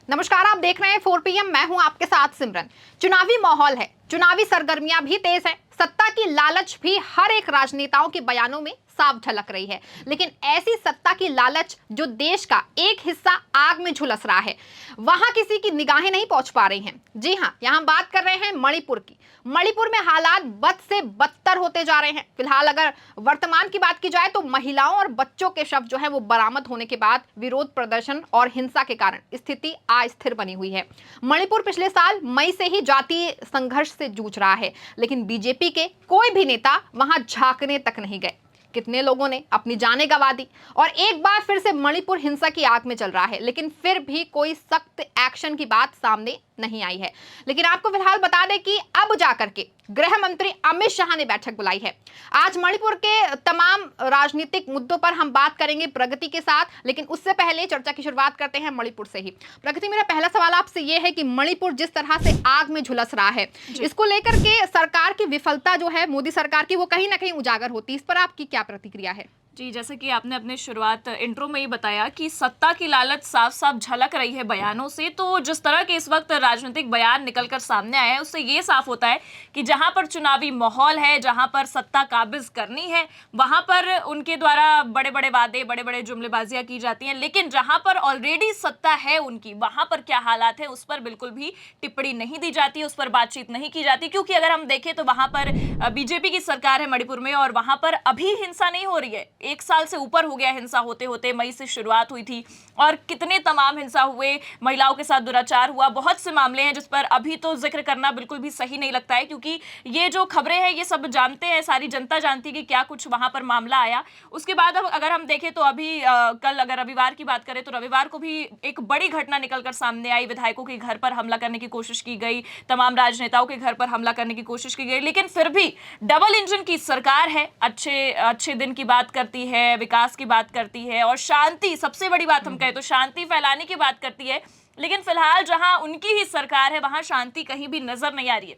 नमस्कार, आप देख रहे हैं 4 PM। मैं हूं आपके साथ सिमरन। चुनावी माहौल है, चुनावी सरगर्मियां भी तेज है, सत्ता की लालच भी हर एक राजनेताओं के बयानों में साफ झलक रही है। लेकिन ऐसी सत्ता की लालच जो देश का एक हिस्सा आग में झुलस रहा है, वहां किसी की निगाहें नहीं पहुंच पा रही हैं। जी हां, यहां बात कर रहे हैं मणिपुर की। मणिपुर में हालात बद से बदतर होते जा रहे हैं। फिलहाल अगर वर्तमान की बात की जाए तो महिलाओं और बच्चों के शव जो है वो बरामद होने के बाद विरोध प्रदर्शन और हिंसा के कारण स्थिति अस्थिर बनी हुई है। मणिपुर पिछले साल मई से ही जातीय संघर्ष से जूझ रहा है, लेकिन बीजेपी के कोई भी नेता वहां झांकने तक नहीं गए। कितने लोगों ने अपनी जानें गंवा दी और एक बार फिर से मणिपुर हिंसा की आग में चल रहा है, लेकिन फिर भी कोई सख्त एक्शन की बात सामने नहीं आई है। लेकिन आपको फिलहाल बता दें कि अब जाकर के गृह मंत्री अमित शाह ने बैठक बुलाई है। आज मणिपुर के तमाम राजनीतिक मुद्दों पर हम बात करेंगे प्रगति के साथ, लेकिन उससे पहले चर्चा की शुरुआत करते हैं मणिपुर से ही। प्रगति, मेरा पहला सवाल आपसे यह है कि मणिपुर जिस तरह से आग में झुलस रहा है, इसको लेकर के सरकार की विफलता जो है मोदी सरकार की, वो कहीं ना कहीं उजागर होती है। इस पर आपकी क्या प्रतिक्रिया है? जी, जैसे कि आपने अपने शुरुआत इंट्रो में ही बताया कि सत्ता की लालच साफ साफ झलक रही है बयानों से। तो जिस तरह के इस वक्त राजनीतिक बयान निकलकर सामने आए हैं, उससे ये साफ होता है कि जहां पर चुनावी माहौल है, जहां पर सत्ता काबिज करनी है, वहां पर उनके द्वारा बड़े बड़े वादे, बड़े बड़े जुमलेबाजियां की जाती हैं। लेकिन जहां पर ऑलरेडी सत्ता है उनकी, वहां पर क्या हालात है उस पर बिल्कुल भी टिप्पणी नहीं दी जाती, उस पर बातचीत नहीं की जाती। क्योंकि अगर हम देखें तो वहां पर बीजेपी की सरकार है मणिपुर में, और वहां पर अभी हिंसा नहीं हो रही है। 1 साल से ऊपर हो गया हिंसा होते होते। मई से शुरुआत हुई थी और कितने तमाम हिंसा हुए, महिलाओं के साथ दुराचार हुआ, बहुत से मामले हैं जिस पर अभी तो जिक्र करना बिल्कुल भी सही नहीं लगता है। क्योंकि ये जो खबरें हैं ये सब जानते हैं, सारी जनता जानती है कि क्या कुछ वहां पर मामला आया। उसके बाद अब अगर हम देखें तो अभी कल अगर रविवार की बात करें तो रविवार को भी एक बड़ी घटना निकलकर सामने आई। विधायकों के घर पर हमला करने की कोशिश की गई, तमाम राजनेताओं के घर पर हमला करने की कोशिश की गई। लेकिन फिर भी डबल इंजन की सरकार है, अच्छे दिन की बात करती है, विकास की बात करती है और शांति, सबसे बड़ी बात हम कहें तो शांति फैलाने की बात करती है। लेकिन फिलहाल जहां उनकी ही सरकार है वहां शांति कहीं भी नजर नहीं आ रही है।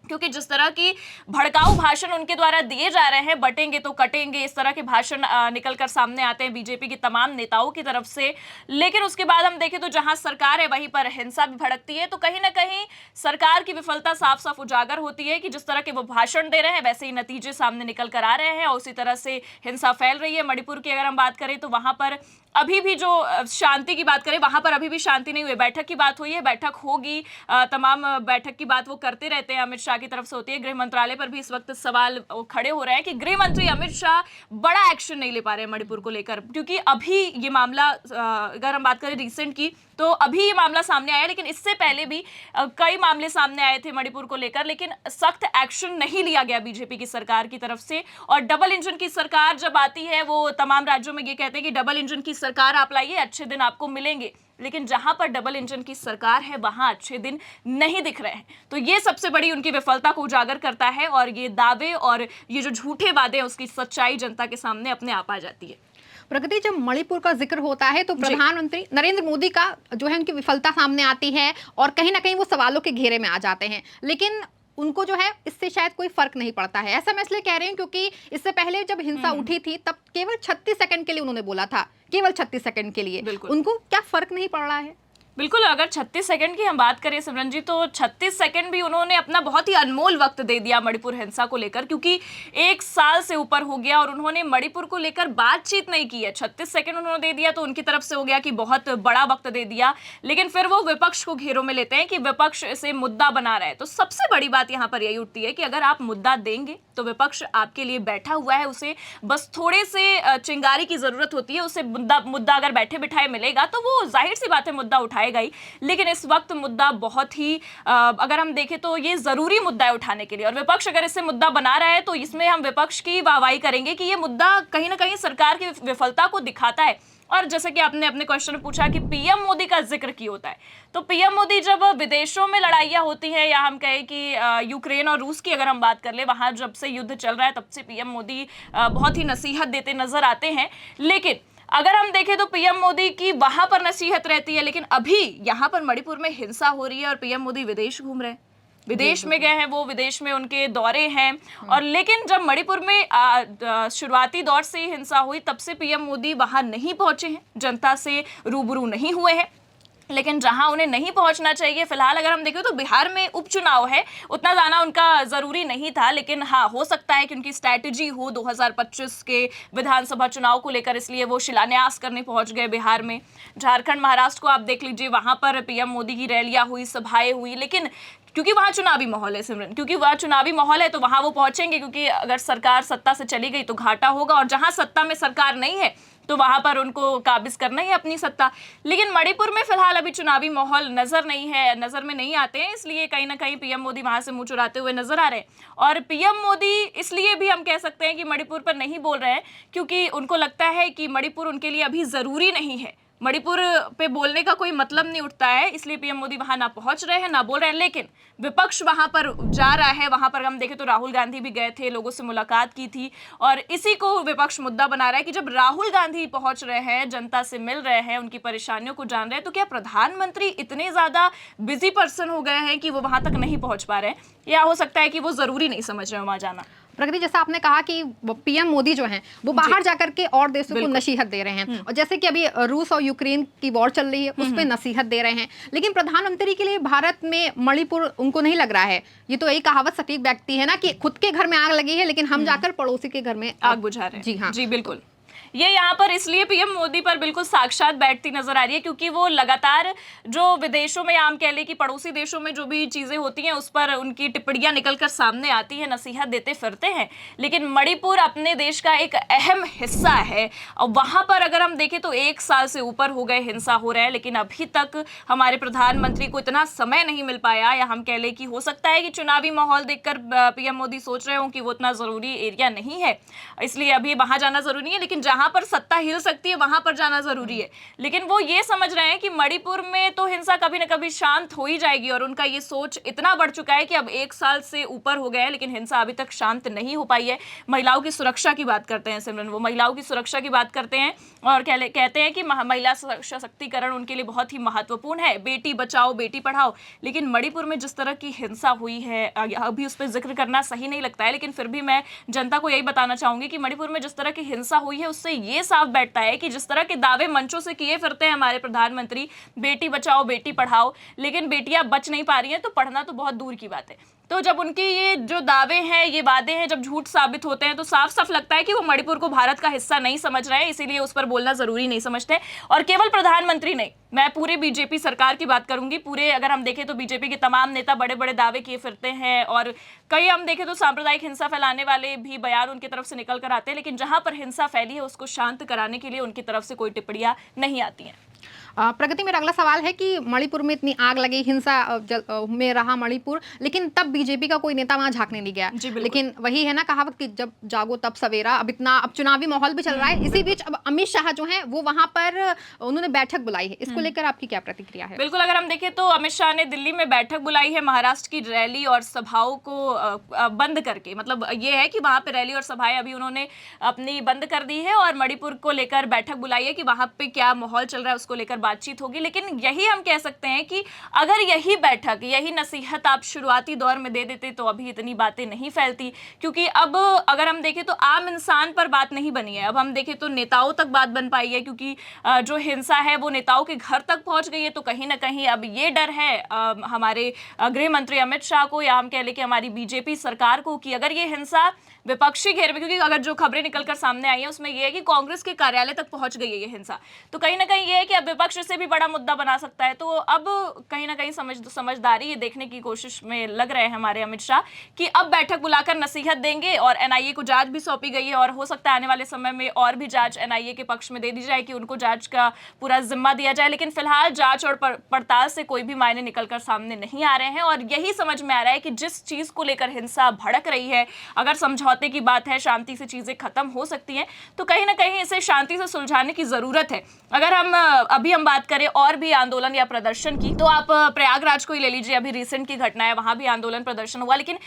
क्योंकि जिस तरह की भड़काऊ भाषण उनके द्वारा दिए जा रहे हैं, बटेंगे तो कटेंगे, इस तरह के भाषण निकलकर सामने आते हैं बीजेपी के तमाम नेताओं की तरफ से। लेकिन उसके बाद हम देखें तो जहां सरकार है वहीं पर हिंसा भी भड़कती है। तो कहीं ना कहीं सरकार की विफलता साफ साफ उजागर होती है कि जिस तरह के वो भाषण दे रहे हैं वैसे ही नतीजे सामने निकल कर आ रहे हैं और उसी तरह से हिंसा फैल रही है। मणिपुर की अगर हम बात करें तो वहां पर अभी भी जो शांति की बात करें, वहां पर अभी भी शांति नहीं हुई। बैठक की बात हुई है, बैठक होगी, तमाम बैठक की बात वो करते रहते हैं, अमित शाह की तरफ से होती है। गृह मंत्रालय पर भी इस वक्त सवाल खड़े हो रहे हैं कि गृह मंत्री अमित शाह बड़ा एक्शन नहीं ले पा रहे हैं मणिपुर को लेकर। क्योंकि अभी ये मामला, अगर हम बात करें रिसेंट की, तो अभी ये मामला सामने आया, लेकिन इससे पहले भी कई मामले सामने आए थे मणिपुर को लेकर, लेकिन सख्त एक्शन नहीं लिया गया बीजेपी की सरकार की तरफ से। और डबल इंजन की सरकार जब आती है, वो तमाम राज्यों में ये कहते हैं कि डबल इंजन की सरकार आप लाइए, अच्छे दिन आपको मिलेंगे। लेकिन जहां पर डबल इंजन की सरकार है वहां अच्छे दिन नहीं दिख रहे हैं। तो ये सबसे बड़ी उनकी विफलता को उजागर करता है और ये दावे और ये जो झूठे वादे हैं उसकी सच्चाई जनता के सामने अपने आप आ जाती है। प्रगति, जब मणिपुर का जिक्र होता है तो प्रधानमंत्री नरेंद्र मोदी का जो है उनकी विफलता सामने आती है और कहीं ना कहीं वो सवालों के घेरे में आ जाते हैं। लेकिन उनको जो है इससे शायद कोई फर्क नहीं पड़ता है। ऐसा मैं इसलिए कह रही हूँ क्योंकि इससे पहले जब हिंसा उठी थी तब केवल 36 सेकंड के लिए उन्होंने बोला था, केवल 36 सेकंड के लिए। उनको क्या फर्क नहीं पड़ रहा है? बिल्कुल, अगर 36 सेकंड की हम बात करें सिमरन जी, तो 36 सेकंड भी उन्होंने अपना बहुत ही अनमोल वक्त दे दिया मणिपुर हिंसा को लेकर। क्योंकि 1 साल से ऊपर हो गया और उन्होंने मणिपुर को लेकर बातचीत नहीं की है। 36 सेकंड उन्होंने दे दिया तो उनकी तरफ से हो गया कि बहुत बड़ा वक्त दे दिया। लेकिन फिर वो विपक्ष को घेरों में लेते हैं कि विपक्ष इसे मुद्दा बना रहा है। तो सबसे बड़ी बात यहाँ पर यही उठती है कि अगर आप मुद्दा देंगे तो विपक्ष आपके लिए बैठा हुआ है, उसे बस थोड़े से चिंगारी की जरूरत होती है। उसे मुद्दा अगर बैठे बिठाए मिलेगा तो वो जाहिर सी बात है मुद्दा उठाएगा ही। लेकिन इस वक्त मुद्दा बहुत ही अगर हम देखें तो ये जरूरी मुद्दा है उठाने के लिए, और विपक्ष अगर इसे मुद्दा बना रहा है तो इसमें हम विपक्ष की वाहवाही करेंगे कि ये मुद्दा कहीं ना कहीं सरकार की विफलता को दिखाता है। और जैसे कि आपने अपने क्वेश्चन में पूछा कि पीएम मोदी का जिक्र क्यों होता है, तो पीएम मोदी जब विदेशों में लड़ाइयां होती है, या हम कहें कि यूक्रेन और रूस की अगर हम बात कर ले, वहां जब से युद्ध चल रहा है तब से पीएम मोदी बहुत ही नसीहत देते नजर आते हैं। लेकिन अगर हम देखें तो पीएम मोदी की वहां पर नसीहत रहती है, लेकिन अभी यहाँ पर मणिपुर में हिंसा हो रही है और पीएम मोदी विदेश घूम रहे हैं, विदेश में गए हैं, वो विदेश में उनके दौरे हैं। और लेकिन जब मणिपुर में शुरुआती दौर से हिंसा हुई तब से पीएम मोदी वहां नहीं पहुंचे हैं, जनता से रूबरू नहीं हुए हैं। लेकिन जहां उन्हें नहीं पहुंचना चाहिए, फिलहाल अगर हम देखें तो बिहार में उपचुनाव है, उतना जाना उनका जरूरी नहीं था, लेकिन हाँ हो सकता है कि उनकी स्ट्रैटेजी हो 2025 के विधानसभा चुनाव को लेकर, इसलिए वो शिलान्यास करने पहुंच गए बिहार में। झारखंड, महाराष्ट्र को आप देख लीजिए, वहां पर पीएम मोदी की रैलियां हुई, सभाएं हुई, लेकिन क्योंकि वहां चुनावी माहौल है सिमरन, क्योंकि वहां चुनावी माहौल है तो वहां वो पहुंचेंगे, क्योंकि अगर सरकार सत्ता से चली गई तो घाटा होगा, और जहां सत्ता में सरकार नहीं है तो वहां पर उनको काबिज करना ही अपनी सत्ता। लेकिन मणिपुर में फिलहाल अभी चुनावी माहौल नजर नहीं है, नजर में नहीं आते हैं, इसलिए कहीं ना कहीं पीएम मोदी वहां से मुंह चुराते हुए नजर आ रहे हैं। और पीएम मोदी इसलिए भी हम कह सकते हैं कि मणिपुर पर नहीं बोल रहे हैं, क्योंकि उनको लगता है कि मणिपुर उनके लिए अभी जरूरी नहीं है, मणिपुर पे बोलने का कोई मतलब नहीं उठता है, इसलिए पीएम मोदी वहां ना पहुंच रहे हैं, ना बोल रहे हैं। लेकिन विपक्ष वहां पर जा रहा है, वहां पर हम देखें तो राहुल गांधी भी गए थे, लोगों से मुलाकात की थी, और इसी को विपक्ष मुद्दा बना रहा है कि जब राहुल गांधी पहुंच रहे हैं, जनता से मिल रहे हैं, उनकी परेशानियों को जान रहे हैं, तो क्या प्रधानमंत्री इतने ज्यादा बिजी पर्सन हो गए हैं कि वो वहां तक नहीं पहुंच पा रहे हैं, या हो सकता है कि वो जरूरी नहीं समझ रहे हैं वहां जाना। प्रगति, जैसा आपने कहा कि पीएम मोदी जो हैं वो बाहर जाकर के और देशों को नसीहत दे रहे हैं, और जैसे कि अभी रूस और यूक्रेन की वॉर चल रही है उस पर नसीहत दे रहे हैं, लेकिन प्रधानमंत्री के लिए भारत में मणिपुर उनको नहीं लग रहा है। ये तो यही कहावत सटीक व्यक्ति है ना कि खुद के घर में आग लगी है लेकिन हम जाकर पड़ोसी के घर में आग बुझा रहे हैं। जी हाँ, जी बिल्कुल, ये यहाँ पर इसलिए पीएम मोदी पर बिल्कुल साक्षात बैठती नजर आ रही है, क्योंकि वो लगातार जो विदेशों में, आम कह ले कि पड़ोसी देशों में जो भी चीजें होती हैं उस पर उनकी टिप्पणियां निकलकर सामने आती हैं, नसीहत देते फिरते हैं, लेकिन मणिपुर अपने देश का एक अहम हिस्सा है, और वहां पर अगर हम देखें तो 1 साल से ऊपर हो गए हिंसा हो रहा है, लेकिन अभी तक हमारे प्रधानमंत्री को इतना समय नहीं मिल पाया, या हम कह ले कि हो सकता है कि चुनावी माहौल देखकर पीएम मोदी सोच रहे हो कि वो इतना जरूरी एरिया नहीं है, इसलिए अभी वहां जाना जरूरी है, लेकिन जहां पर सत्ता हिल सकती है वहां पर जाना जरूरी है। लेकिन वो ये समझ रहे हैं कि मणिपुर में तो हिंसा कभी ना कभी शांत हो ही जाएगी, और उनका ये सोच इतना बढ़ चुका है कि अब 1 साल से ऊपर हो गया है लेकिन हिंसा अभी तक शांत नहीं हो पाई है। महिलाओं की सुरक्षा की बात करते हैं सिमरन, वो महिलाओं की सुरक्षा की बात करते हैं और कहते हैं कि महिला सशक्तिकरण उनके लिए बहुत ही महत्वपूर्ण है, बेटी बचाओ बेटी पढ़ाओ। लेकिन मणिपुर में जिस तरह की हिंसा हुई है, अभी उस पर जिक्र करना सही नहीं लगता है, लेकिन फिर भी मैं जनता को यही बताना चाहूंगी कि मणिपुर में जिस तरह की हिंसा हुई है उससे ये साफ बैठता है कि जिस तरह के दावे मंचों से किए फिरते हैं हमारे प्रधानमंत्री, बेटी बचाओ बेटी पढ़ाओ, लेकिन बेटियां बच नहीं पा रही हैं, तो पढ़ना तो बहुत दूर की बात है। तो जब उनके ये जो दावे हैं, ये वादे हैं, जब झूठ साबित होते हैं तो साफ साफ लगता है कि वो मणिपुर को भारत का हिस्सा नहीं समझ रहे हैं, इसीलिए उस पर बोलना जरूरी नहीं समझते। और केवल प्रधानमंत्री नहीं, मैं पूरे बीजेपी सरकार की बात करूंगी, पूरे अगर हम देखें तो बीजेपी के तमाम नेता बड़े बड़े दावे किए फिरते हैं, और कई हम देखें तो सांप्रदायिक हिंसा फैलाने वाले भी बयान उनकी तरफ से निकल कर आते हैं, लेकिन जहां पर हिंसा फैली है उसको शांत कराने के लिए उनकी तरफ से कोई टिप्पणियां नहीं आती हैं। प्रगति, मेरा अगला सवाल है कि मणिपुर में इतनी आग लगी, हिंसा में रहा मणिपुर, लेकिन तब बीजेपी का कोई नेता वहां झांकने नहीं गया। लेकिन वही है ना कहावत कि जब जागो तब सवेरा। अब चुनावी माहौल भी चल रहा है, इसी बीच अब अमित शाह जो हैं वो वहां पर उन्होंने बैठक बुलाई है, इसको लेकर आपकी क्या प्रतिक्रिया है? बिल्कुल, अगर हम देखें तो अमित शाह ने दिल्ली में बैठक बुलाई है महाराष्ट्र की रैली और सभाओं को बंद करके, मतलब ये है कि वहां पे रैली और सभाएं अभी उन्होंने अपनी बंद कर दी है, और मणिपुर को लेकर बैठक बुलाई है कि वहां पे क्या माहौल चल रहा है उसको लेकर बातचीत होगी। लेकिन यही हम कह सकते हैं कि अगर यही बैठक, यही नसीहत आप शुरुआती दौर में दे देते तो अभी इतनी बातें नहीं फैलती, क्योंकि अब अगर हम देखें तो आम इंसान पर बात नहीं बनी है, अब हम देखें तो नेताओं तक बात बन पाई है, क्योंकि जो हिंसा है वो नेताओं के घर तक पहुंच गई है। तो कहीं ना कहीं अब ये डर है हमारे गृह मंत्री अमित शाह को, या हम कह लें कि हमारी बीजेपी सरकार को, कि अगर ये हिंसा विपक्षी घेर में, क्योंकि अगर जो खबरें निकलकर सामने आई हैं उसमें ये है कि कांग्रेस के कार्यालय तक पहुंच गई है ये हिंसा, तो कहीं ना कहीं ये है कि अब विपक्ष से भी बड़ा मुद्दा बना सकता है। तो अब कहीं ना कहीं समझदारी ये देखने की कोशिश में लग रहे हैं हमारे अमित शाह कि अब बैठक बुलाकर नसीहत देंगे, और एनआईए को जांच भी सौंपी गई है, और हो सकता है आने वाले समय में और भी जांच एनआईए के पक्ष में दे दी जाए कि उनको जांच का पूरा जिम्मा दिया जाए। लेकिन फिलहाल जांच और पड़ताल से कोई भी मायने निकलकर सामने नहीं आ रहे हैं, और यही समझ में आ रहा है कि जिस चीज को लेकर हिंसा भड़क रही है, अगर समझौते की बात है, शांति से चीजें खत्म हो सकती हैं, तो कहीं ना कहीं इसे शांति से सुलझाने की जरूरत है। अगर हम अभी बात करें और भी आंदोलन या प्रदर्शन की, तो आप प्रयागराज को ही ले लीजिए, अभी रिसेंट की घटना है, वहां भी आंदोलन प्रदर्शन हुआ, लेकिन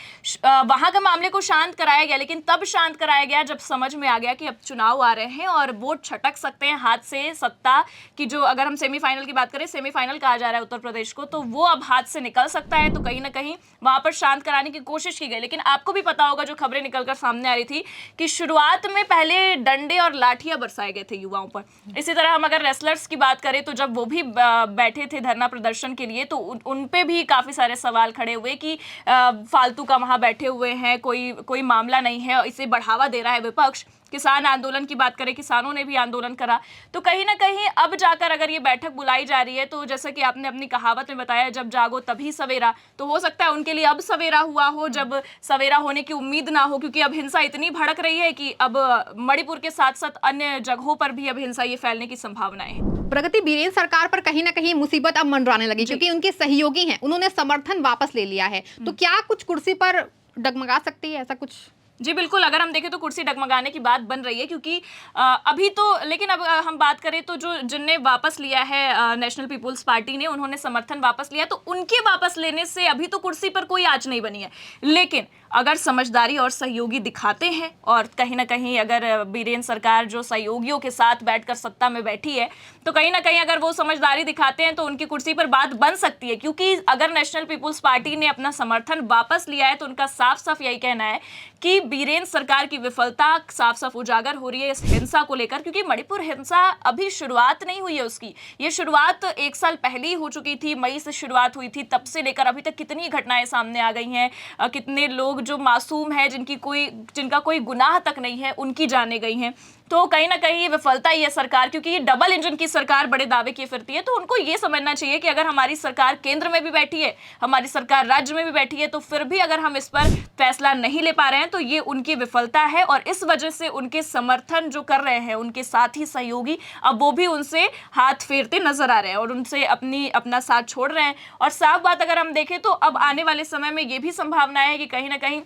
वहां के मामले को शांत कराया गया, लेकिन तब शांत कराया गया जब समझ में आ गया कि अब चुनाव आ रहे हैं और वोट छटक सकते हैं हाथ से, सत्ता की जो, अगर हम सेमीफाइनल की बात करें, सेमीफाइनल कहा जा रहा है उत्तर प्रदेश को, तो वो अब हाथ से निकल सकता है, तो कहीं ना कहीं वहां पर शांत कराने की कोशिश की गई। लेकिन आपको भी पता होगा जो खबरें निकलकर सामने आ रही थी कि शुरुआत में पहले डंडे और लाठियां बरसाए गए थे युवाओं पर। इसी तरह हम अगर रेसलर्स की बात करें तो जब वो भी बैठे थे धरना प्रदर्शन के लिए, तो उन पे भी काफ़ी सारे सवाल खड़े हुए कि फालतू का वहाँ बैठे हुए हैं, कोई मामला नहीं है, इसे बढ़ावा दे रहा है विपक्ष। किसान आंदोलन की बात करें, किसानों ने भी आंदोलन करा। तो कहीं ना कहीं अब जाकर अगर ये बैठक बुलाई जा रही है, तो जैसा कि आपने अपनी कहावत में बताया, जब जागो तभी सवेरा, तो हो सकता है उनके लिए अब सवेरा हुआ हो, जब सवेरा होने की उम्मीद ना हो, क्योंकि अब हिंसा इतनी भड़क रही है कि अब मणिपुर के साथ साथ अन्य जगहों पर भी अब हिंसा ये फैलने की संभावनाएं है। प्रगति, बीरेन्द्र सरकार पर कहीं ना कहीं मुसीबत अब मंडराने लगी, क्योंकि उनके सहयोगी हैं, उन्होंने समर्थन वापस ले लिया है। तो क्या कुछ कुर्सी पर डगमगा सकती है, ऐसा कुछ? जी बिल्कुल, अगर हम देखें तो कुर्सी डगमगाने की बात बन रही है, क्योंकि अभी तो, लेकिन अब हम बात करें तो जिनने वापस लिया है, नेशनल पीपुल्स पार्टी ने, उन्होंने समर्थन वापस लिया, तो उनके वापस लेने से अभी तो कुर्सी पर कोई आंच नहीं बनी है। लेकिन अगर समझदारी और सहयोगी दिखाते हैं, और कहीं ना कहीं अगर बीरेन्द्र सरकार जो सहयोगियों के साथ बैठकर सत्ता में बैठी है, तो कहीं ना कहीं अगर वो समझदारी दिखाते हैं तो उनकी कुर्सी पर बात बन सकती है। क्योंकि अगर नेशनल पीपुल्स पार्टी ने अपना समर्थन वापस लिया है, तो उनका साफ साफ यही कहना है कि बीरेन्द्र सरकार की विफलता साफ साफ उजागर हो रही है इस हिंसा को लेकर। क्योंकि मणिपुर हिंसा अभी शुरुआत नहीं हुई है उसकी, ये शुरुआत 1 साल पहले ही हो चुकी थी, मई से शुरुआत हुई थी। तब से लेकर अभी तक कितनी घटनाएं सामने आ गई हैं, कितने लोग जो मासूम है, जिनका कोई गुनाह तक नहीं है, उनकी जाने गई हैं। तो कहीं ना कहीं ये विफलता ही है सरकार, क्योंकि ये डबल इंजन की सरकार बड़े दावे किए फिरती है। तो उनको ये समझना चाहिए कि अगर हमारी सरकार केंद्र में भी बैठी है, हमारी सरकार राज्य में भी बैठी है, तो फिर भी अगर हम इस पर फैसला नहीं ले पा रहे हैं, तो ये उनकी विफलता है। और इस वजह से उनके समर्थन जो कर रहे हैं उनके साथी सहयोगी, अब वो भी उनसे हाथ फेरते नजर आ रहे हैं और उनसे अपना साथ छोड़ रहे हैं। और साफ बात अगर हम देखें तो अब आने वाले समय में ये भी संभावना है कि कहीं ना कहीं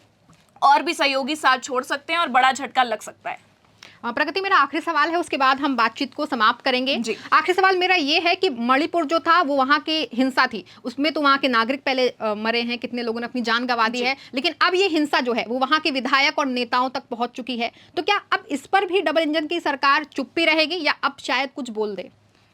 और भी सहयोगी साथ छोड़ सकते हैं और बड़ा झटका लग सकता है। प्रगति, मेरा आखिरी सवाल है, उसके बाद हम बातचीत को समाप्त करेंगे। आखिरी सवाल मेरा ये है कि मणिपुर जो था वो वहाँ की हिंसा थी, उसमें तो वहाँ के नागरिक पहले मरे हैं, कितने लोगों ने अपनी जान गंवा दी है, लेकिन अब ये हिंसा जो है वो वहाँ के विधायक और नेताओं तक पहुंच चुकी है। तो क्या अब इस पर भी डबल इंजन की सरकार चुप्पी रहेगी, या अब शायद कुछ बोल दे?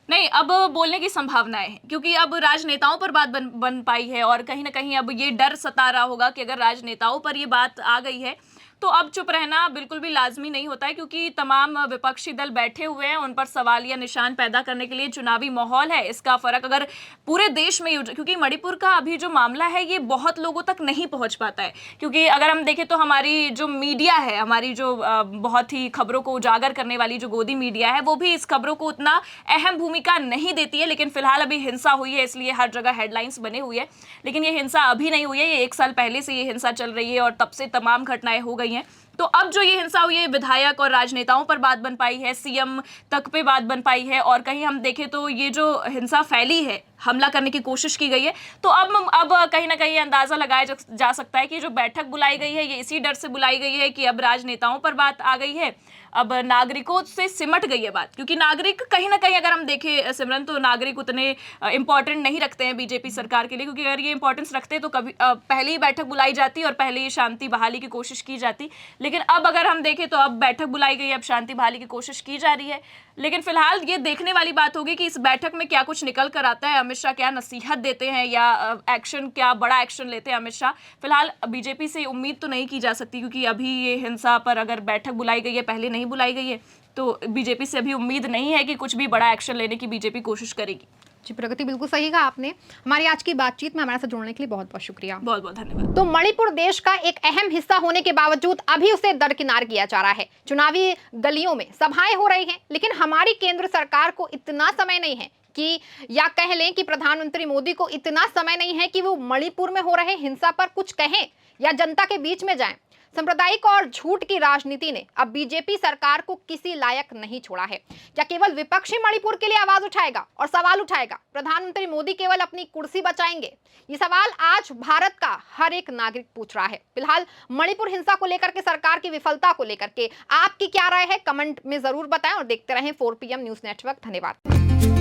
नहीं, अब बोलने की संभावनाएं है, क्योंकि अब राजनेताओं पर बात बन पाई है, और कहीं ना कहीं अब ये डर सता रहा होगा कि अगर राजनेताओं पर ये बात आ गई है तो अब चुप रहना बिल्कुल भी लाजमी नहीं होता है। क्योंकि तमाम विपक्षी दल बैठे हुए हैं, उन पर सवाल या निशान पैदा करने के लिए चुनावी माहौल है। इसका फर्क अगर पूरे देश में, क्योंकि मणिपुर का अभी जो मामला है ये बहुत लोगों तक नहीं पहुंच पाता है। क्योंकि अगर हम देखें तो हमारी जो मीडिया है, हमारी जो बहुत ही खबरों को उजागर करने वाली जो गोदी मीडिया है, वो भी इस खबरों को उतना अहम भूमिका नहीं देती है। लेकिन फिलहाल अभी हिंसा हुई है, इसलिए हर जगह हेडलाइंस बने हुई है। लेकिन ये हिंसा अभी नहीं हुई है, ये 1 साल पहले से ये हिंसा चल रही है और तब से तमाम घटनाएं हो गई हैं। तो अब जो ये हिंसा हुई है, विधायक और राजनेताओं पर बात बन पाई है, सीएम तक पे बात बन पाई है, और कहीं हम देखें तो ये जो हिंसा फैली है, हमला करने की कोशिश की गई है, तो अब कहीं ना कहीं अंदाजा लगाया जा सकता है कि जो बैठक बुलाई गई है ये इसी डर से बुलाई गई है कि अब राजनेताओं पर बात आ गई है, अब नागरिकों से सिमट गई है बात। क्योंकि नागरिक कहीं ना कहीं, अगर हम देखें सिमरन, तो नागरिक उतने इंपॉर्टेंट नहीं रखते हैं बीजेपी सरकार के लिए। क्योंकि अगर ये इंपॉर्टेंस रखते तो कभी पहले ही बैठक बुलाई जाती और पहले ही शांति बहाली की कोशिश की जाती। लेकिन अब अगर हम देखें तो अब बैठक बुलाई गई, अब शांति बहाली की कोशिश की जा रही है। लेकिन फिलहाल ये देखने वाली बात होगी कि इस बैठक में क्या कुछ निकल कर आता है, अमित शाह क्या नसीहत देते हैं या एक्शन, क्या बड़ा एक्शन लेते हैं अमित शाह। फिलहाल बीजेपी से उम्मीद तो नहीं की जा सकती, क्योंकि अभी ये हिंसा पर अगर बैठक बुलाई गई है, पहले नहीं बुलाई गई है, तो बीजेपी से अभी उम्मीद नहीं है कि कुछ भी बड़ा एक्शन लेने की बीजेपी कोशिश करेगी। जी प्रगति, बिल्कुल सही कहा आपने। हमारी आज की बातचीत में हमारे साथ जुड़ने के लिए बहुत बहुत शुक्रिया। बहुत बहुत धन्यवाद। तो मणिपुर देश का एक अहम हिस्सा होने के बावजूद अभी उसे दरकिनार किया जा रहा है। चुनावी गलियों में सभाएं हो रही हैं, लेकिन हमारी केंद्र सरकार को इतना समय नहीं है कि, या कह लें कि प्रधानमंत्री मोदी को इतना समय नहीं है कि वो मणिपुर में हो रहे हिंसा पर कुछ कहें या जनता के बीच में जाएं। सांप्रदायिक और झूठ की राजनीति ने अब बीजेपी सरकार को किसी लायक नहीं छोड़ा है। क्या केवल विपक्षी मणिपुर के लिए आवाज उठाएगा और सवाल उठाएगा? प्रधानमंत्री मोदी केवल अपनी कुर्सी बचाएंगे? ये सवाल आज भारत का हर एक नागरिक पूछ रहा है। फिलहाल मणिपुर हिंसा को लेकर के, सरकार की विफलता को लेकर के आपकी क्या राय है, कमेंट में जरूर बताएं और देखते रहें 4 PM न्यूज नेटवर्क। धन्यवाद।